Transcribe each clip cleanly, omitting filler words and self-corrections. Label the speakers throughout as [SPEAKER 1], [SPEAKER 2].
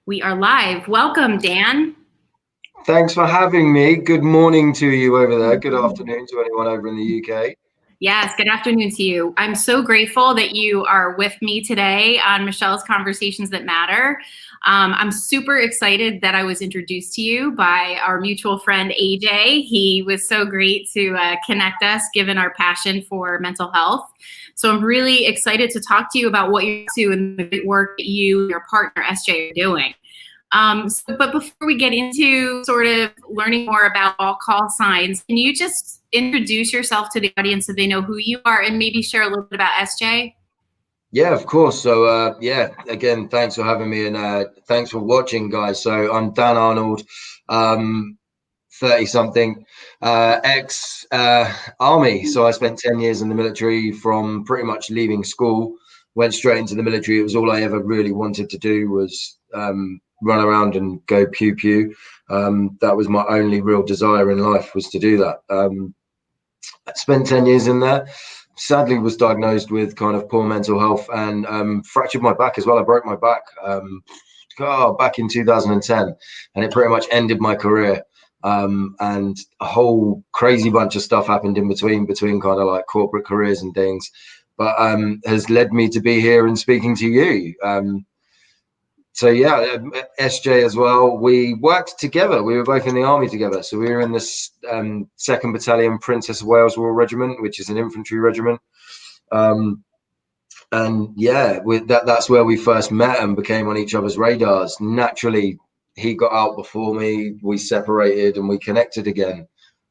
[SPEAKER 1] We are live. Welcome, Dan.
[SPEAKER 2] Thanks for having me. Good morning to you over there. Good afternoon to anyone over in the UK.
[SPEAKER 1] Yes, good afternoon to you. I'm so grateful that you are with me today on Michelle's Conversations That Matter. I'm super excited that I was introduced to you by our mutual friend, AJ. He was so great to connect us, given our passion for mental health. So I'm really excited to talk to you about what you're up to and the great work that you and your partner, SJ, are doing. But before we get into sort of learning more about all call signs, can you just introduce yourself to the audience so they know who you are and maybe share a little bit about SJ?
[SPEAKER 2] Yeah, of course. So, again, thanks for having me and thanks for watching, guys. So, I'm Dan Arnold, 30 something, ex army. So, I spent 10 years in the military from pretty much leaving school, went straight into the military. It was all I ever really wanted to do was run around and go pew pew. That was my only real desire in life was to do that. I spent 10 years in there. Sadly, was diagnosed with kind of poor mental health and fractured my back as well. I broke my back back in 2010, and it pretty much ended my career. And a whole crazy bunch of stuff happened in between kind of like corporate careers and things, but has led me to be here and speaking to you. So yeah, SJ as well. We worked together. We were both in the army together. So we were in this 2nd Battalion Princess of Wales Royal Regiment, which is an infantry regiment. And yeah, that's where we first met and became on each other's radars. Naturally, he got out before me. We separated and we connected again.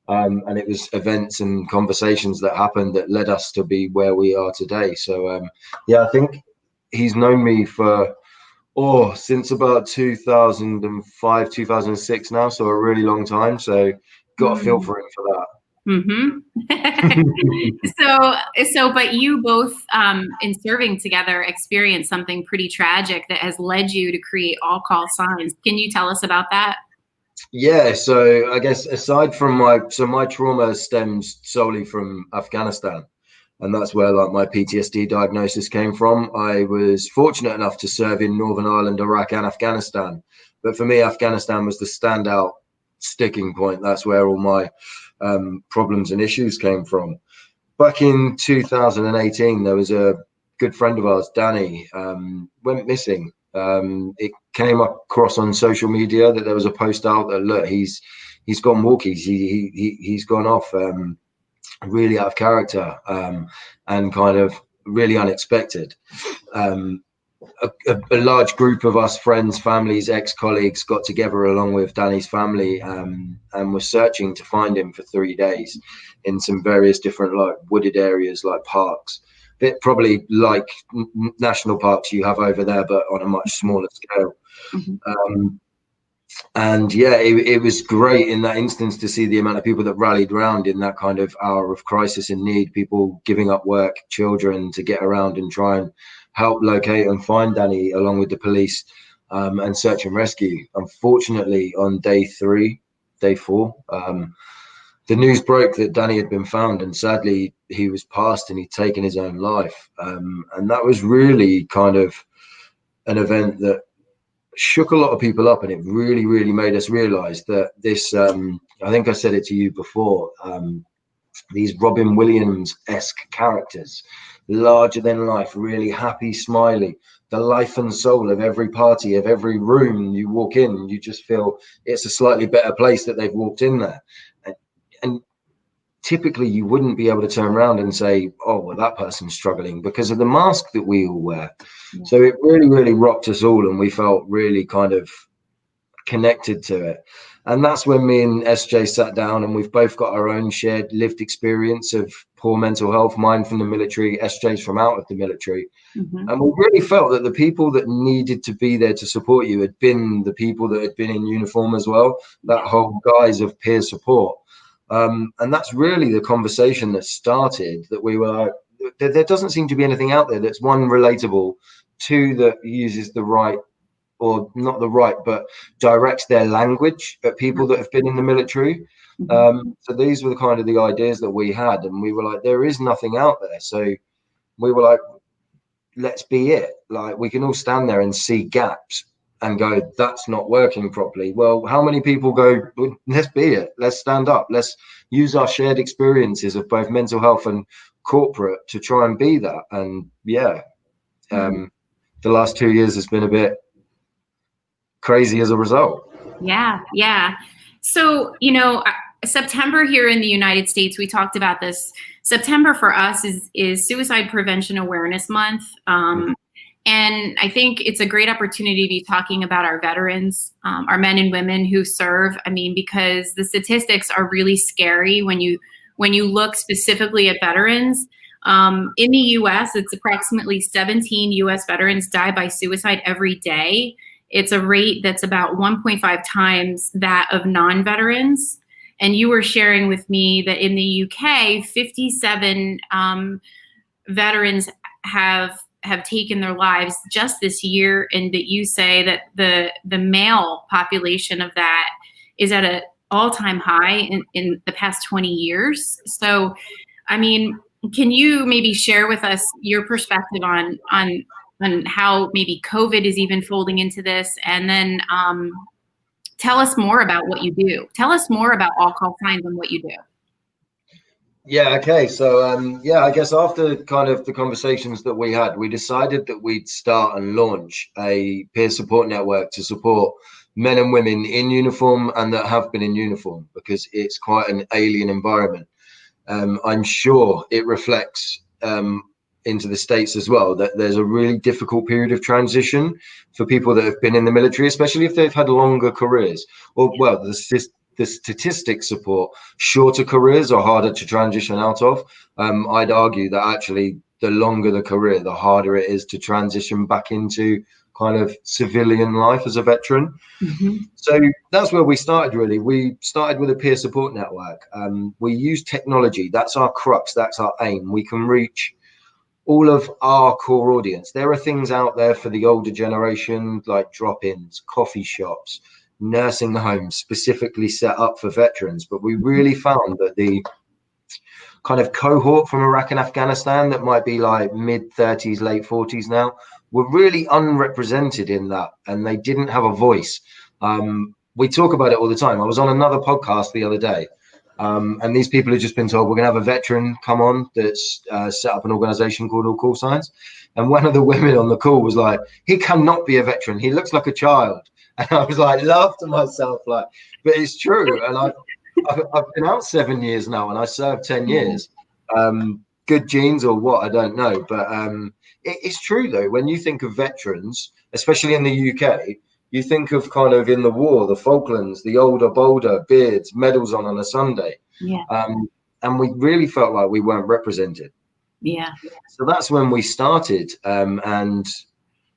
[SPEAKER 2] And it was events and conversations that happened that led us to be where we are today. So yeah, I think he's known me for since about 2005, 2006 now, so a really long time. So got a feel for him for that.
[SPEAKER 1] But you both, in serving together, experienced something pretty tragic that has led you to create All Call Signs. Can you tell us about that?
[SPEAKER 2] Yeah, so I guess aside from my trauma stems solely from Afghanistan, and that's where like my PTSD diagnosis came from. I was fortunate enough to serve in Northern Ireland, Iraq, and Afghanistan, but for me, Afghanistan was the standout sticking point. That's where all my problems and issues came from. Back in 2018, there was a good friend of ours, Danny, went missing. It came across on social media that there was a post out that look, he's gone walkies. He's gone off. Really out of character and kind of really unexpected. A large group of us, friends, families, ex-colleagues, got together along with Danny's family and were searching to find him for 3 days in some various different like wooded areas, like parks, bit probably like national parks you have over there, but on a much smaller scale. And yeah, it was great in that instance to see the amount of people that rallied around in that kind of hour of crisis and need, people giving up work, children to get around and try and help locate and find Danny along with the police and search and rescue. Unfortunately, on day 4, the news broke that Danny had been found, and sadly he was passed and he'd taken his own life. And that was really kind of an event that shook a lot of people up, and it really, really made us realize that this, I think I said it to you before, these Robin Williams-esque characters, larger than life, really happy, smiley, the life and soul of every party, of every room you walk in, you just feel it's a slightly better place that they've walked in there. And typically you wouldn't be able to turn around and say, oh, well, that person's struggling because of the mask that we all wear. Yeah. So it really, really rocked us all, and we felt really kind of connected to it. And that's when me and SJ sat down, and we've both got our own shared lived experience of poor mental health, mine from the military, SJ's from out of the military. And we really felt that the people that needed to be there to support you had been the people that had been in uniform as well, that whole guise of peer support. And that's really the conversation that started, that we were like, there doesn't seem to be anything out there that's, one, relatable, two, that uses the right, or not the right, but directs their language at people that have been in the military. So these were the kind of the ideas that we had, and we were like, there is nothing out there. So we were like, let's be it. Like, we can all stand there and see gaps and go, that's not working properly. Well, how many people go, well, let's be it, let's stand up, let's use our shared experiences of both mental health and corporate to try and be that. And the last 2 years has been a bit crazy as a result.
[SPEAKER 1] Yeah. So, September here in the United States, we talked about this. September for us is Suicide Prevention Awareness Month. And I think it's a great opportunity to be talking about our veterans, our men and women who serve. I mean, because the statistics are really scary when you look specifically at veterans. In the U.S., it's approximately 17 U.S. veterans die by suicide every day. It's a rate that's about 1.5 times that of non-veterans. And you were sharing with me that in the UK, 57 veterans have taken their lives just this year, and that you say that the male population of that is at an all-time high in the past 20 years. So, I mean, can you maybe share with us your perspective on how maybe COVID is even folding into this, and then tell us more about what you do. Tell us more about All Call Signs and what you do.
[SPEAKER 2] Yeah, okay. So, I guess after kind of the conversations that we had, we decided that we'd start and launch a peer support network to support men and women in uniform and that have been in uniform, because it's quite an alien environment. I'm sure it reflects into the States as well, that there's a really difficult period of transition for people that have been in the military, especially if they've had longer careers. Or, well, the statistics support shorter careers are harder to transition out of. I'd argue that actually the longer the career, the harder it is to transition back into kind of civilian life as a veteran. So that's where we started, really. We started with a peer support network. We use technology. That's our crux. That's our aim. We can reach all of our core audience. There are things out there for the older generation, like drop-ins, coffee shops, nursing homes specifically set up for veterans. But we really found that the kind of cohort from Iraq and Afghanistan that might be like mid-30s, late 40s now, were really unrepresented in that, and they didn't have a voice. We talk about it all the time. I was on another podcast the other day, and these people have just been told we're going to have a veteran come on that's set up an organization called All Call Signs. And one of the women on the call was like, he cannot be a veteran. He looks like a child. And I was like, laughed to myself, like, but it's true. And I've been out 7 years now, and I served 10 years. Good genes or what, I don't know. But it's true, though. When you think of veterans, especially in the UK, you think of kind of in the war, the Falklands, the older, bolder, beards, medals on a Sunday.
[SPEAKER 1] Yeah.
[SPEAKER 2] And we really felt like we weren't represented.
[SPEAKER 1] Yeah.
[SPEAKER 2] So that's when we started. And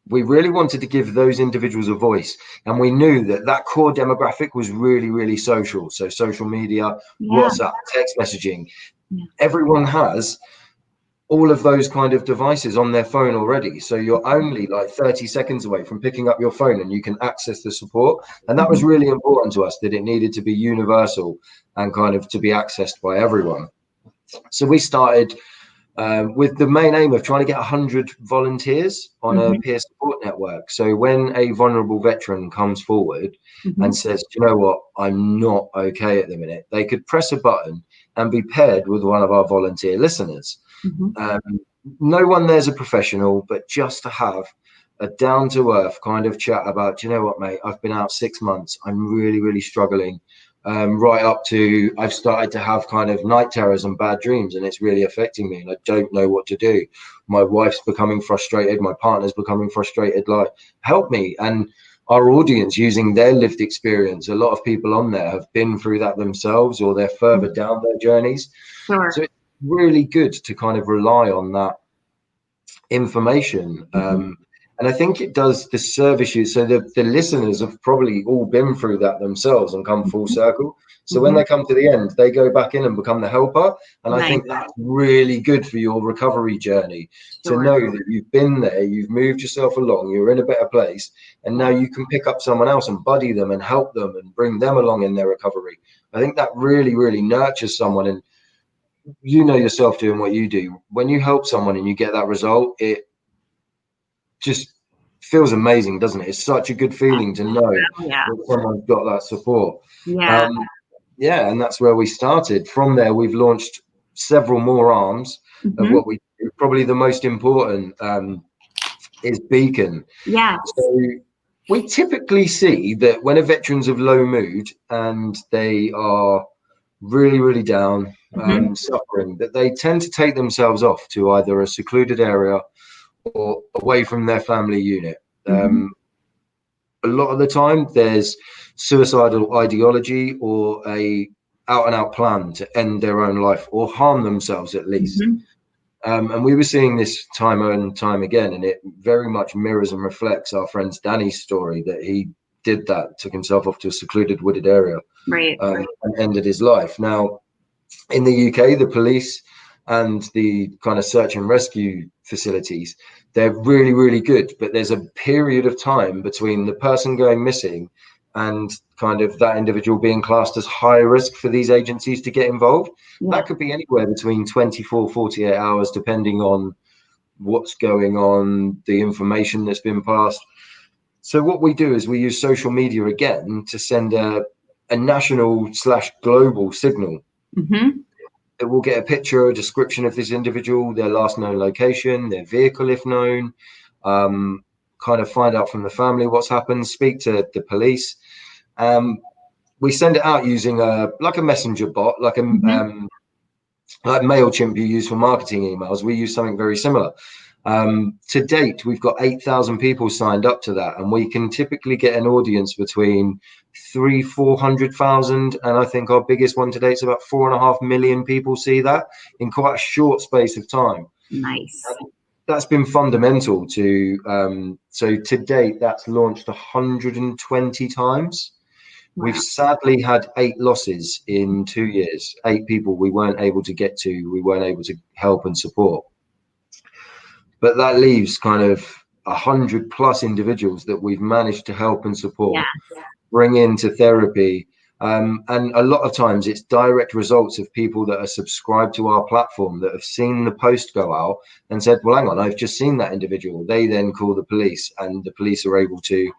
[SPEAKER 2] we really wanted to give those individuals a voice. And we knew that that core demographic was really, really social. So social media, WhatsApp, text messaging. Everyone has all of those kind of devices on their phone already. So you're only like 30 seconds away from picking up your phone and you can access the support. And that was really important to us, that it needed to be universal and kind of to be accessed by everyone. So we started with the main aim of trying to get 100 volunteers on a peer support network. So when a vulnerable veteran comes forward and says, you know what, I'm not okay at the minute, they could press a button and be paired with one of our volunteer listeners. No one there's a professional, but just to have a down-to-earth kind of chat about, you know what, mate, I've been out 6 months, I'm really, really struggling. Right up to I've started to have kind of night terrors and bad dreams, and it's really affecting me, and I don't know what to do. My wife's becoming frustrated, my partner's becoming frustrated, like, help me. And our audience, using their lived experience, a lot of people on there have been through that themselves, or they're further down their journeys.
[SPEAKER 1] Sure.
[SPEAKER 2] So it's really good to kind of rely on that information. And I think it does the service you. So the listeners have probably all been through that themselves and come full circle. So when they come to the end, they go back in and become the helper. And I think that's really good for your recovery journey, to know that you've been there, you've moved yourself along, you're in a better place, and now you can pick up someone else and buddy them and help them and bring them along in their recovery. I think that really, really nurtures someone. And you know yourself doing what you do. When you help someone and you get that result, it just feels amazing, doesn't it? It's such a good feeling to know
[SPEAKER 1] Yeah.
[SPEAKER 2] that someone's got that support.
[SPEAKER 1] Yeah.
[SPEAKER 2] Yeah, and that's where we started. From there, we've launched several more arms of what we do. Probably the most important is Beacon.
[SPEAKER 1] Yes.
[SPEAKER 2] So we typically see that when a veteran's of low mood and they are really, really down, suffering, that they tend to take themselves off to either a secluded area or away from their family unit. A lot of the time there's suicidal ideology or a out and out plan to end their own life or harm themselves at least. And we were seeing this time and time again, and it very much mirrors and reflects our friend's Danny's story, that he did that, took himself off to a secluded wooded area,
[SPEAKER 1] right.
[SPEAKER 2] and ended his life. Now, in the UK, the police and the kind of search and rescue facilities, they're really, really good. But there's a period of time between the person going missing and kind of that individual being classed as high risk for these agencies to get involved. That could be anywhere between 24, 48 hours, depending on what's going on, the information that's been passed. So what we do is we use social media again to send a national/global signal. It will get a picture, a description of this individual, their last known location, their vehicle if known, kind of find out from the family what's happened, speak to the police. We send it out using like a messenger bot, like like MailChimp you use for marketing emails. We use something very similar. To date, we've got 8,000 people signed up to that, and we can typically get an audience between 300,000-400,000, and I think our biggest one to date is about 4.5 million people see that in quite a short space of time.
[SPEAKER 1] Nice.
[SPEAKER 2] That's been fundamental to so to date that's launched 120 times. Wow. We've sadly had 8 losses in 2 years, 8 people we weren't able to get to, we weren't able to help and support. But that leaves kind of 100+ individuals that we've managed to help and support, bring into therapy. And a lot of times it's direct results of people that are subscribed to our platform that have seen the post go out and said, well, hang on, I've just seen that individual. They then call the police, and the police are able to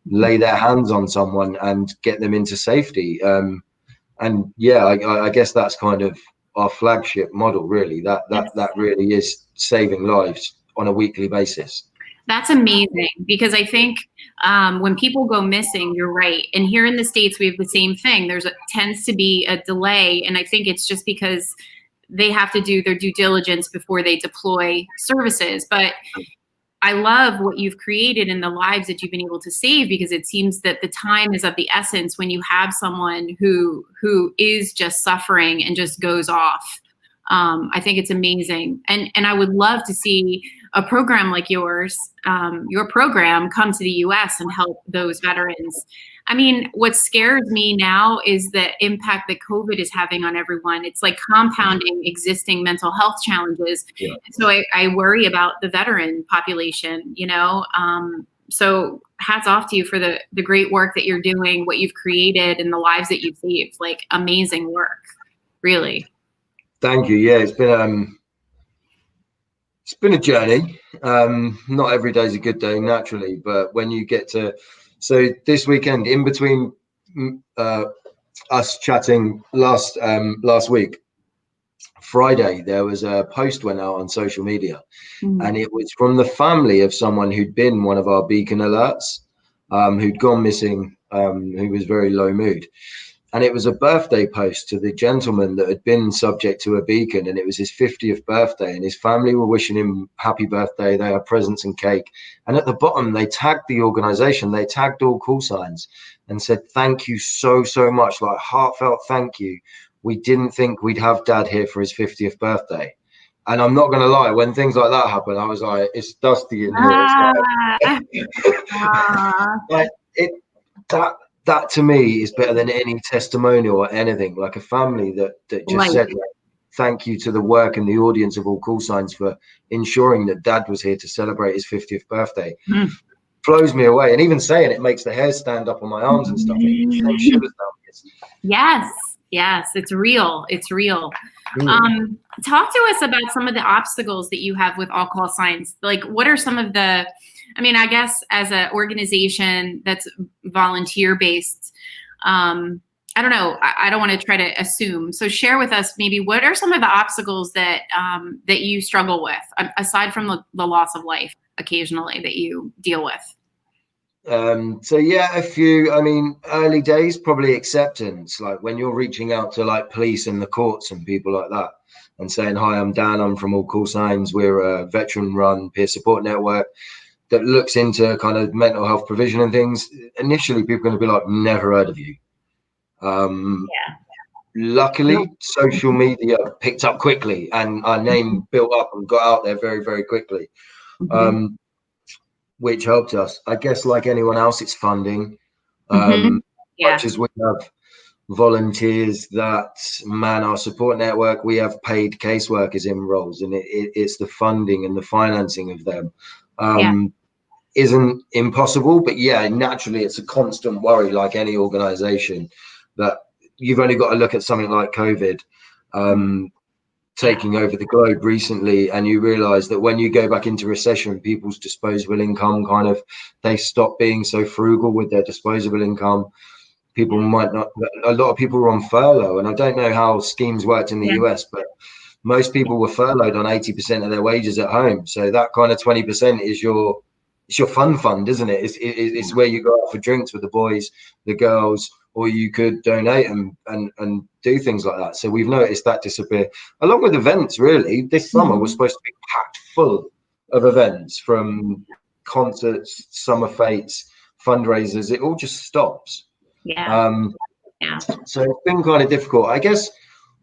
[SPEAKER 2] lay their hands on someone and get them into safety. And yeah, I guess that's kind of our flagship model, really. That really is saving lives on a weekly basis.
[SPEAKER 1] That's amazing, because I think when people go missing, you're right. And here in the States, we have the same thing. Tends to be a delay. And I think it's just because they have to do their due diligence before they deploy services. But I love what you've created and the lives that you've been able to save, because it seems that the time is of the essence when you have someone who is just suffering and just goes off. I think it's amazing. And I would love to see a program like yours, your program, come to the US and help those veterans. I mean, what scares me now is the impact that COVID is having on everyone. It's like compounding existing mental health challenges. Yeah. So I worry about the veteran population, you know? So hats off to you for the great work that you're doing, what you've created, and the lives that you've saved. Like, amazing work, really.
[SPEAKER 2] Thank you. Yeah, it's been a journey. Not every day is a good day, naturally, but when you get to, so this weekend, in between us chatting last week, Friday, there was a post went out on social media, and it was from the family of someone who'd been one of our Beacon alerts, who'd gone missing, who was very low mood. And it was a birthday post to the gentleman that had been subject to a Beacon, and it was his 50th birthday, and his family were wishing him happy birthday. They had presents and cake. And at the bottom, they tagged the organization. They tagged all call signs and said, thank you so, so much, like heartfelt thank you. We didn't think we'd have Dad here for his 50th birthday. And I'm not going to lie, when things like that happen, I was like, it's dusty in here. Like, that to me is better than any testimonial or anything. Like a family that just said, like, thank you to the work and the audience of all call signs for ensuring that Dad was here to celebrate his 50th birthday. Blows me away. And even saying it makes the hair stand up on my arms and stuff. It shivers down.
[SPEAKER 1] Yes, it's real. It's real.
[SPEAKER 2] Mm.
[SPEAKER 1] Talk to us about some of the obstacles that you have with All Call Signs. Like, what are some of the, I mean, I guess as an organization that's volunteer based, I don't know. I don't want to try to assume. So share with us maybe what are some of the obstacles that that you struggle with aside from the loss of life occasionally that you deal with?
[SPEAKER 2] So yeah, a few. I mean, early days probably acceptance, like when you're reaching out to like police and the courts and people like that, and saying, "Hi, I'm Dan. I'm from All Call Signs. We're a veteran-run peer support network that looks into kind of mental health provision and things." Initially, people are going to be like, "Never heard of you." Um,
[SPEAKER 1] Yeah.
[SPEAKER 2] Luckily, social media picked up quickly, and our name built up and got out there very, very quickly.
[SPEAKER 1] Mm-hmm.
[SPEAKER 2] Um, which helped us. I guess, like anyone else, it's funding.
[SPEAKER 1] Mm-hmm.
[SPEAKER 2] Much
[SPEAKER 1] Yeah.
[SPEAKER 2] as we have volunteers that man our support network, we have paid caseworkers in roles, and it's the funding and the financing of them
[SPEAKER 1] Yeah.
[SPEAKER 2] isn't impossible. But yeah, naturally, it's a constant worry, like any organization, that you've only got to look at something like COVID.
[SPEAKER 1] Yeah.
[SPEAKER 2] Taking over the globe recently, and you realize that when you go back into recession, people's disposable income kind of, they stop being so frugal with their disposable income. People might not, a lot of people were on furlough, and I don't know how schemes worked in the
[SPEAKER 1] Yeah.
[SPEAKER 2] US, but most people were furloughed on 80% of their wages at home. So that kind of 20% is your, it's your fund, isn't it? It's where you go out for drinks with the boys, the girls, or you could donate and do things like that. So we've noticed that disappear, along with events. Really, this summer was supposed to be packed full of events, from concerts, summer fetes, fundraisers. It all just stops.
[SPEAKER 1] Yeah.
[SPEAKER 2] Um,
[SPEAKER 1] Yeah.
[SPEAKER 2] so it's been kind of difficult. I guess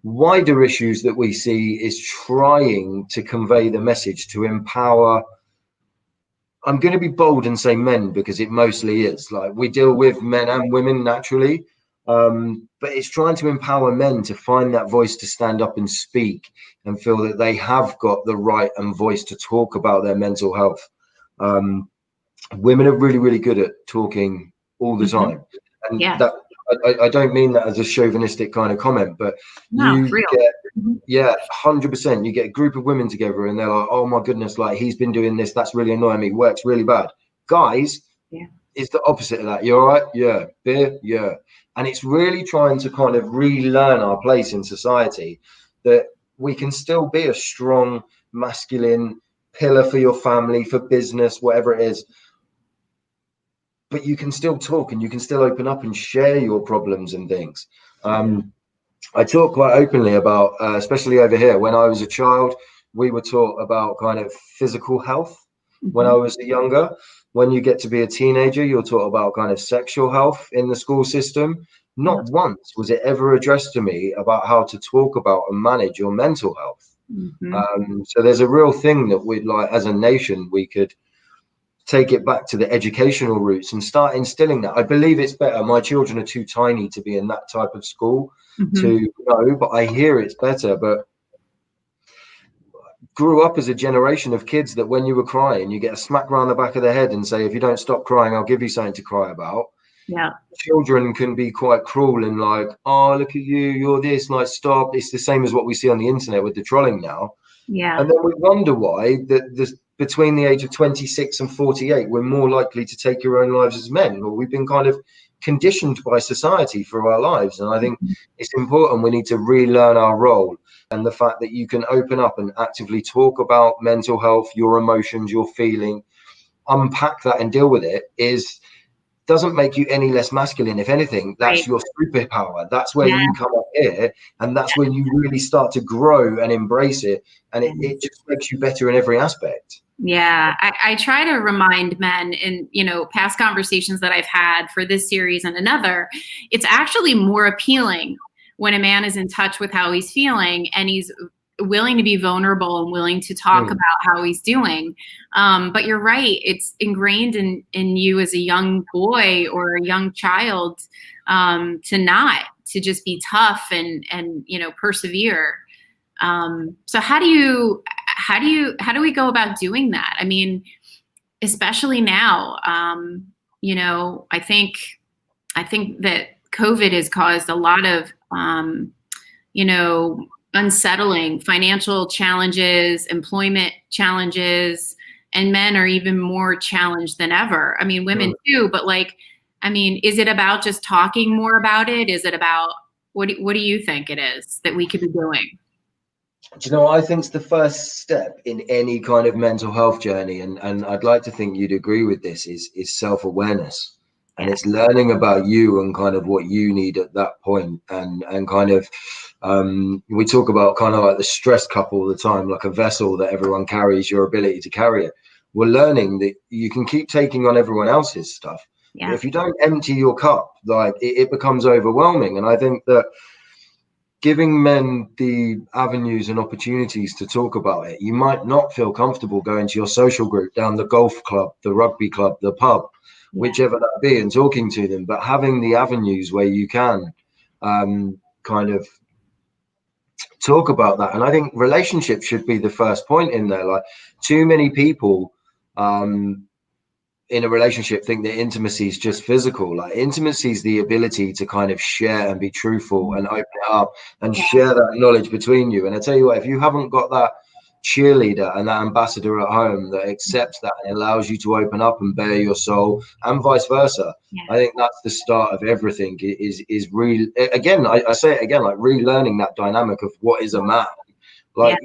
[SPEAKER 2] wider issues that we see is trying to convey the message to empower. I'm going to be bold and say men, because it mostly is. Like, we deal with men and women naturally, but it's trying to empower men to find that voice to stand up and speak and feel that they have got the right and voice to talk about their mental health. Women are really, really good at talking all the
[SPEAKER 1] Mm-hmm.
[SPEAKER 2] time, and
[SPEAKER 1] Yeah.
[SPEAKER 2] that, I don't mean that as a chauvinistic kind of comment, but
[SPEAKER 1] No, it's
[SPEAKER 2] you
[SPEAKER 1] real.
[SPEAKER 2] get,
[SPEAKER 1] Mm-hmm.
[SPEAKER 2] yeah, 100%. You get a group of women together and they're like, "Oh my goodness, like he's been doing this. That's really annoying me. Works really bad." Guys,
[SPEAKER 1] Yeah.
[SPEAKER 2] it's the opposite of that. "You all right? Yeah. Beer? Yeah." And it's really trying to kind of relearn our place in society, that we can still be a strong, masculine pillar for your family, for business, whatever it is, but you can still talk and you can still open up and share your problems and things. I talk quite openly about, especially over here, when I was a child, we were taught about kind of physical health when I
[SPEAKER 1] Mm-hmm.
[SPEAKER 2] was younger. When you get to be a teenager, you're taught about kind of sexual health in the school system.
[SPEAKER 1] Yeah.
[SPEAKER 2] Not once was it ever addressed to me about how to talk about and manage your mental health.
[SPEAKER 1] Mm-hmm.
[SPEAKER 2] So there's a real thing that we, like, as a nation, we could take it back to the educational roots and start instilling that. I believe it's better. My children are too tiny to be in that type of school
[SPEAKER 1] Mm-hmm.
[SPEAKER 2] to know, but I hear it's better. But grew up as a generation of kids that when you were crying, you get a smack round the back of the head and say, "If you don't stop crying, I'll give you something to cry about."
[SPEAKER 1] Yeah.
[SPEAKER 2] Children can be quite cruel and like, "Oh, look at you, you're this, like, stop." It's the same as what we see on the internet with the trolling now.
[SPEAKER 1] Yeah.
[SPEAKER 2] And then we wonder why that this, between the age of 26 and 48, we're more likely to take our own lives as men. Well, we've been kind of conditioned by society for our lives. And I think it's important we need to relearn our role, and the fact that you can open up and actively talk about mental health, your emotions, your feeling, unpack that and deal with it, is doesn't make you any less masculine. If anything, that's
[SPEAKER 1] Right.
[SPEAKER 2] your superpower. That's where
[SPEAKER 1] Yeah.
[SPEAKER 2] you come up here, and that's when you really start to grow and embrace it, and
[SPEAKER 1] Yeah.
[SPEAKER 2] it just makes you better in every aspect.
[SPEAKER 1] Yeah, I try to remind men in, past conversations that I've had for this series and another, it's actually more appealing when a man is in touch with how he's feeling and he's willing to be vulnerable and willing to talk about how he's doing. But you're right, it's ingrained in you as a young boy or a young child, to just be tough and persevere. So how do we go about doing that? I mean, especially now, I think that COVID has caused a lot of, you know, unsettling. Financial challenges, employment challenges, and men are even more challenged than ever. I mean, women too, but like, I mean, is it about just talking more about it? Is it about, what do you think it is that we could be doing?
[SPEAKER 2] Do you know what I think is the first step in any kind of mental health journey? And I'd like to think you'd agree with this, is self-awareness. And
[SPEAKER 1] Yeah.
[SPEAKER 2] it's learning about you and kind of what you need at that point. And kind of, we talk about kind of like the stress cup all the time, like a vessel that everyone carries, your ability to carry it. We're learning that you can keep taking on everyone else's stuff.
[SPEAKER 1] Yeah.
[SPEAKER 2] But if you don't empty your cup, like it becomes overwhelming. And I think that giving men the avenues and opportunities to talk about it, you might not feel comfortable going to your social group, down the golf club, the rugby club, the pub, whichever that be, and talking to them, but having the avenues where you can kind of talk about that. And I think relationships should be the first point in there. Like, too many people in a relationship think that intimacy is just physical. Like, intimacy is the ability to kind of share and be truthful and open it up and share that knowledge between you. And I tell you what, if you haven't got that cheerleader and that ambassador at home that accepts that and allows you to open up and bare your soul, and vice versa, I think that's the start of everything. Is really, again, I say it again, like relearning that dynamic of what is a man. Like,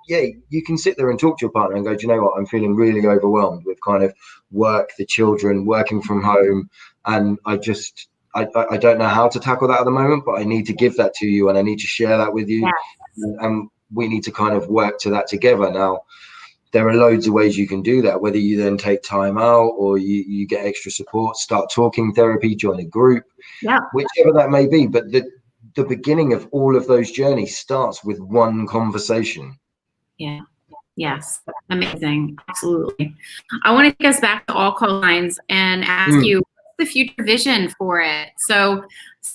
[SPEAKER 2] you can sit there and talk to your partner and go, do you know what, I'm feeling really overwhelmed with kind of work, the children, working from home, and I don't know how to tackle that at the moment, but I need to give that to you and I need to share that with you. And we need to kind of work to that together. Now, there are loads of ways you can do that, whether you then take time out or you get extra support, start talking therapy, join a group, whichever that may be. But the beginning of all of those journeys starts with one conversation.
[SPEAKER 1] Yeah. Yes. Amazing. Absolutely. I want to take us back to All Call Lines and ask you, what's the future vision for it? So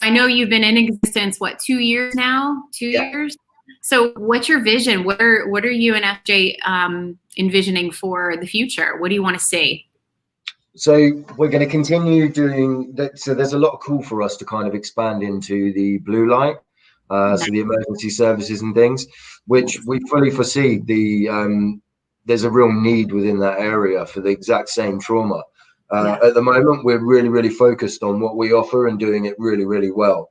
[SPEAKER 1] I know you've been in existence, what, 2 years now? 2 years? So what's your vision? What are you and FJ envisioning for the future? What do you want to see?
[SPEAKER 2] So we're going to continue doing that. So there's a lot of call for us to kind of expand into the blue light, so the emergency services and things, which we fully foresee there's a real need within that area for the exact same trauma. At the moment, we're really, really focused on what we offer and doing it really, really well.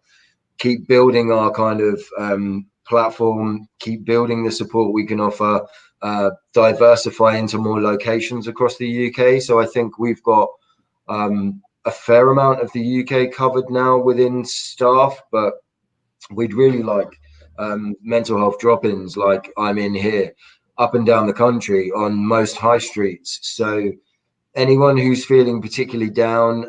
[SPEAKER 2] Keep building our kind of platform, keep building the support we can offer, diversify into more locations across the UK. So I think we've got a fair amount of the UK covered now within staff, but we'd really like mental health drop-ins like I'm in here, up and down the country on most high streets. So anyone who's feeling particularly down,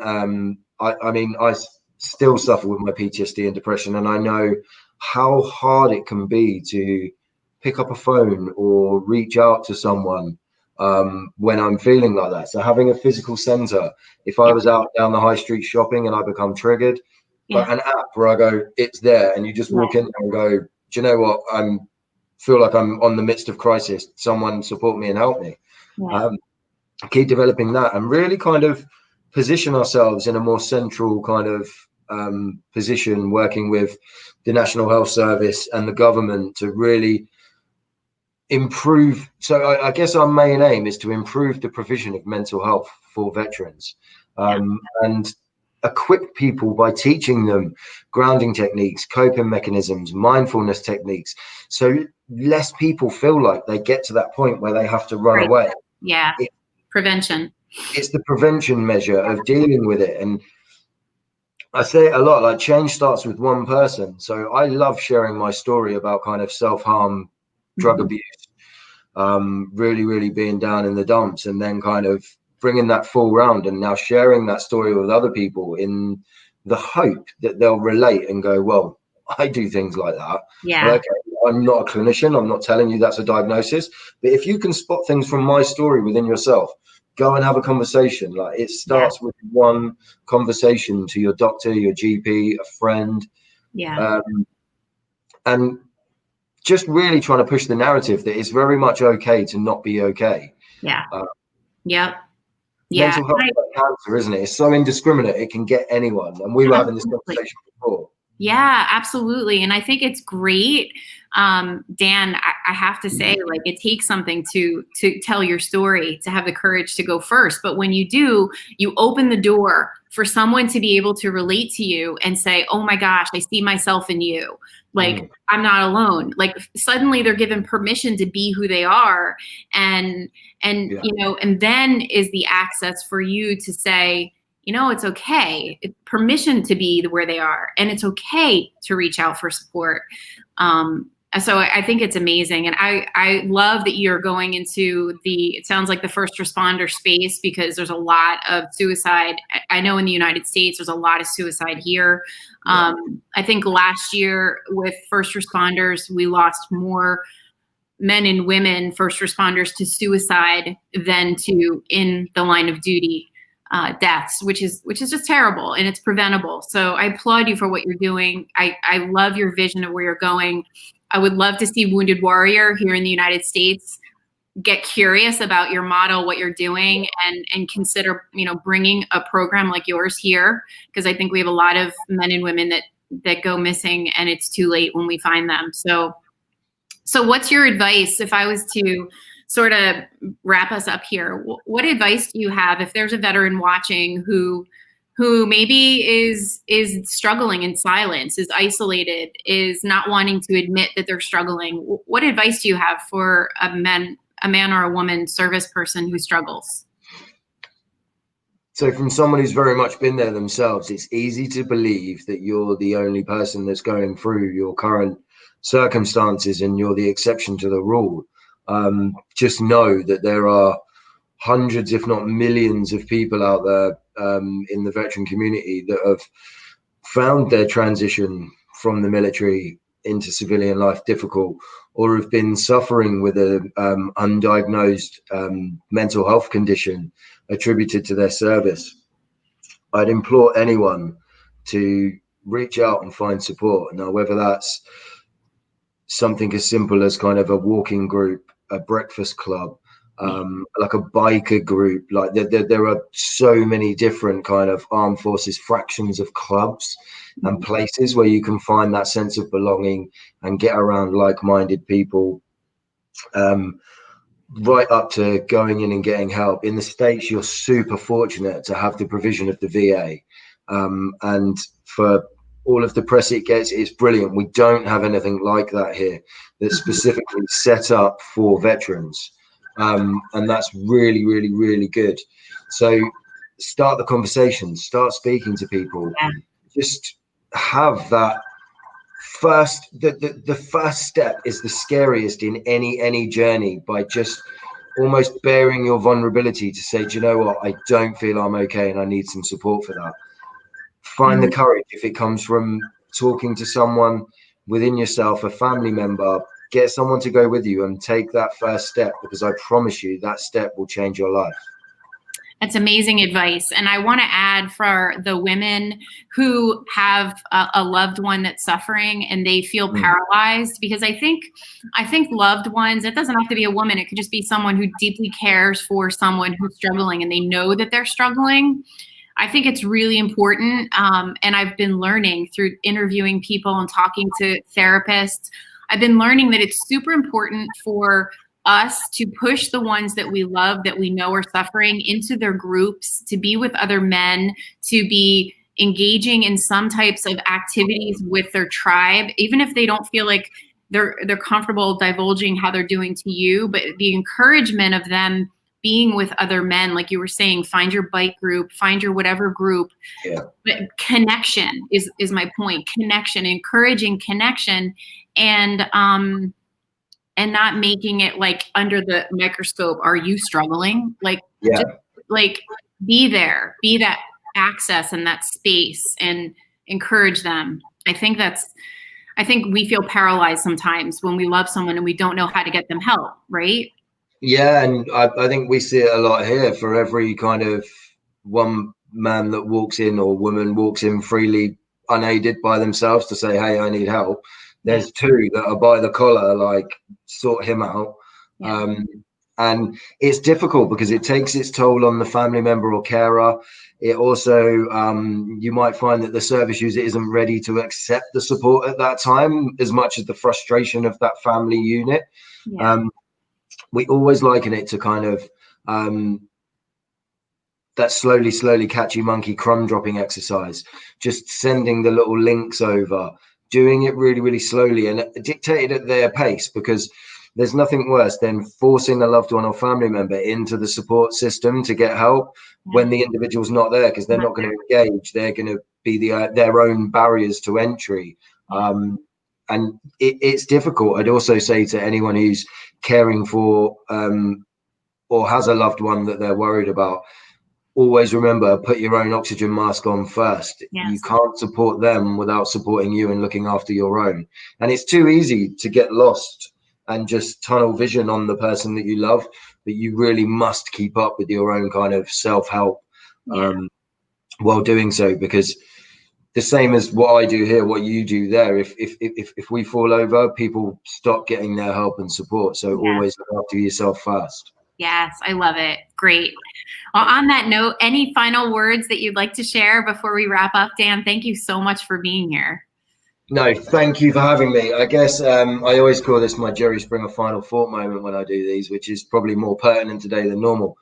[SPEAKER 2] I mean, I still suffer with my PTSD and depression, and I know how hard it can be to pick up a phone or reach out to someone when I'm feeling like that. So having a physical center, if I was out down the high street shopping and I become triggered, but an app where I go, it's there, and you just walk in and go, do you know what, feel like I'm on the midst of crisis, someone support me and help me. Keep developing that and really kind of position ourselves in a more central kind of position, working with the National Health Service and the government to really improve. So I guess our main aim is to improve the provision of mental health for veterans, and equip people by teaching them grounding techniques, coping mechanisms, mindfulness techniques, so less people feel like they get to that point where they have to run away.
[SPEAKER 1] Prevention.
[SPEAKER 2] It's the prevention measure of dealing with it. And I say it a lot, like, change starts with one person. So I love sharing my story about kind of self-harm, drug abuse, really, really being down in the dumps, and then kind of bringing that full round and now sharing that story with other people in the hope that they'll relate and go, well, I do things like that. Well, okay, I'm not a clinician. I'm not telling you that's a diagnosis. But if you can spot things from my story within yourself, go and have a conversation. Like, it starts with one conversation to your doctor, your GP, a friend. And just really trying to push the narrative that it's very much okay to not be okay. Mental health is like cancer, isn't it? It's so indiscriminate, it can get anyone. And we were having this conversation before.
[SPEAKER 1] Yeah, absolutely. And I think it's great Dan, I have to say, like, it takes something to tell your story, to have the courage to go first. But when you do, you open the door for someone to be able to relate to you and say, oh my gosh, I see myself in you. Like, I'm not alone. Like, suddenly they're given permission to be who they are. And you know, and then is the access for you to say, you know, it's okay. It's permission to be where they are, and it's okay to reach out for support. So I think it's amazing. And I love that you're going into it sounds like the first responder space, because there's a lot of suicide. I know in the United States, there's a lot of suicide here. I think last year with first responders, we lost more men and women first responders to suicide than to in the line of duty deaths, which is just terrible, and it's preventable. So I applaud you for what you're doing. I love your vision of where you're going. I would love to see Wounded Warrior here in the United States get curious about your model, what you're doing, and consider, you know, bringing a program like yours here, because I think we have a lot of men and women that go missing, and it's too late when we find them. So what's your advice if I was to sort of wrap us up here? What advice do you have if there's a veteran watching who maybe is struggling in silence, is isolated, is not wanting to admit that they're struggling? What advice do you have for a man or a woman service person who struggles?
[SPEAKER 2] So from someone who's very much been there themselves, it's easy to believe that you're the only person that's going through your current circumstances and you're the exception to the rule. Just know that there are hundreds, if not millions, of people out there in the veteran community that have found their transition from the military into civilian life difficult, or have been suffering with a undiagnosed mental health condition attributed to their service. I'd implore anyone to reach out and find support. Now, whether that's something as simple as kind of a walking group, a breakfast club, like a biker group, like there are so many different kind of armed forces fractions of clubs and places where you can find that sense of belonging and get around like-minded people, right up to going in and getting help. In the States, you're super fortunate to have the provision of the VA, and for all of the press it gets, it's brilliant. We don't have anything like that here that's specifically set up for veterans. And that's really, really, really good. So start the conversation, start speaking to people. Just have that first, the first step is the scariest in any journey, by just almost bearing your vulnerability to say, do you know what, I don't feel I'm okay and I need some support for that. Find the courage. If it comes from talking to someone within yourself, a family member, get someone to go with you and take that first step, because I promise you that step will change your life.
[SPEAKER 1] That's amazing advice. And I want to add, for the women who have a loved one that's suffering and they feel paralyzed, because I think loved ones, it doesn't have to be a woman. It could just be someone who deeply cares for someone who's struggling and they know that they're struggling. I think it's really important. And I've been learning through interviewing people and talking to therapists, I've been learning that it's super important for us to push the ones that we love, that we know are suffering, into their groups, to be with other men, to be engaging in some types of activities with their tribe, even if they don't feel like they're comfortable divulging how they're doing to you. But the encouragement of them being with other men, like you were saying, find your bike group, find your whatever group. But connection is my point. Connection, encouraging connection, and not making it like under the microscope. Are you struggling? Like, just, like, be there, be that access and that space, and encourage them. I think we feel paralyzed sometimes when we love someone and we don't know how to get them help, right?
[SPEAKER 2] Yeah, and I think we see it a lot here. For every kind of one man that walks in or woman walks in freely, unaided, by themselves to say, hey, I need help, there's two that are by the collar, like, sort him out. And it's difficult because it takes its toll on the family member or carer. It also, you might find that the service user isn't ready to accept the support at that time, as much as the frustration of that family unit.
[SPEAKER 1] Yeah.
[SPEAKER 2] We always liken it to kind of that slowly catchy monkey crumb dropping exercise, just sending the little links over, doing it really slowly and dictated at their pace, because there's nothing worse than forcing a loved one or family member into the support system to get help when the individual's not there, because they're not going to engage. They're going to be their own barriers to entry. And it's difficult. I'd also say to anyone who's caring for or has a loved one that they're worried about, always remember, put your own oxygen mask on first.
[SPEAKER 1] Yes.
[SPEAKER 2] You can't support them without supporting you and looking after your own. And it's too easy to get lost and just tunnel vision on the person that you love, but you really must keep up with your own kind of self-help while doing so, because the same as what I do here, what you do there, if we fall over, people stop getting their help and support. So always look after yourself first.
[SPEAKER 1] Yes, I love it. Great. Well, on that note, any final words that you'd like to share before we wrap up? Dan, thank you so much for being here.
[SPEAKER 2] No, thank you for having me. I guess I always call this my Jerry Springer final thought moment when I do these, which is probably more pertinent today than normal.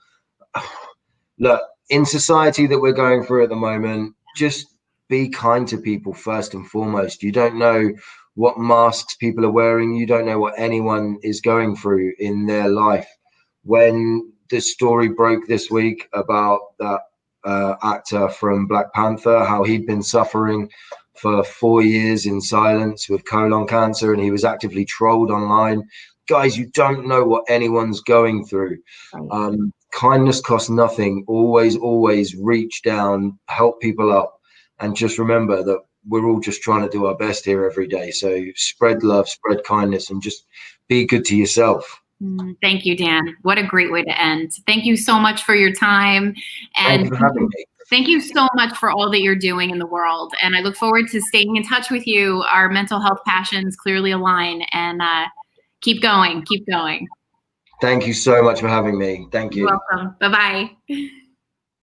[SPEAKER 2] Look, in society that we're going through at the moment, just be kind to people first and foremost. You don't know what masks people are wearing. You don't know what anyone is going through in their life. When the story broke this week about that actor from Black Panther, how he'd been suffering for 4 years in silence with colon cancer, and he was actively trolled online. Guys, you don't know what anyone's going through. Kindness costs nothing. Always reach down, help people up, and just remember that we're all just trying to do our best here every day. So spread love, spread kindness, and just be good to yourself.
[SPEAKER 1] Thank you, Dan. What a great way to end. Thank you so much for your time. And
[SPEAKER 2] thank you for having me.
[SPEAKER 1] Thank you so much for all that you're doing in the world. And I look forward to staying in touch with you. Our mental health passions clearly align, and keep going. Keep going.
[SPEAKER 2] Thank you so much for having me. Thank you.
[SPEAKER 1] You're welcome. Bye-bye.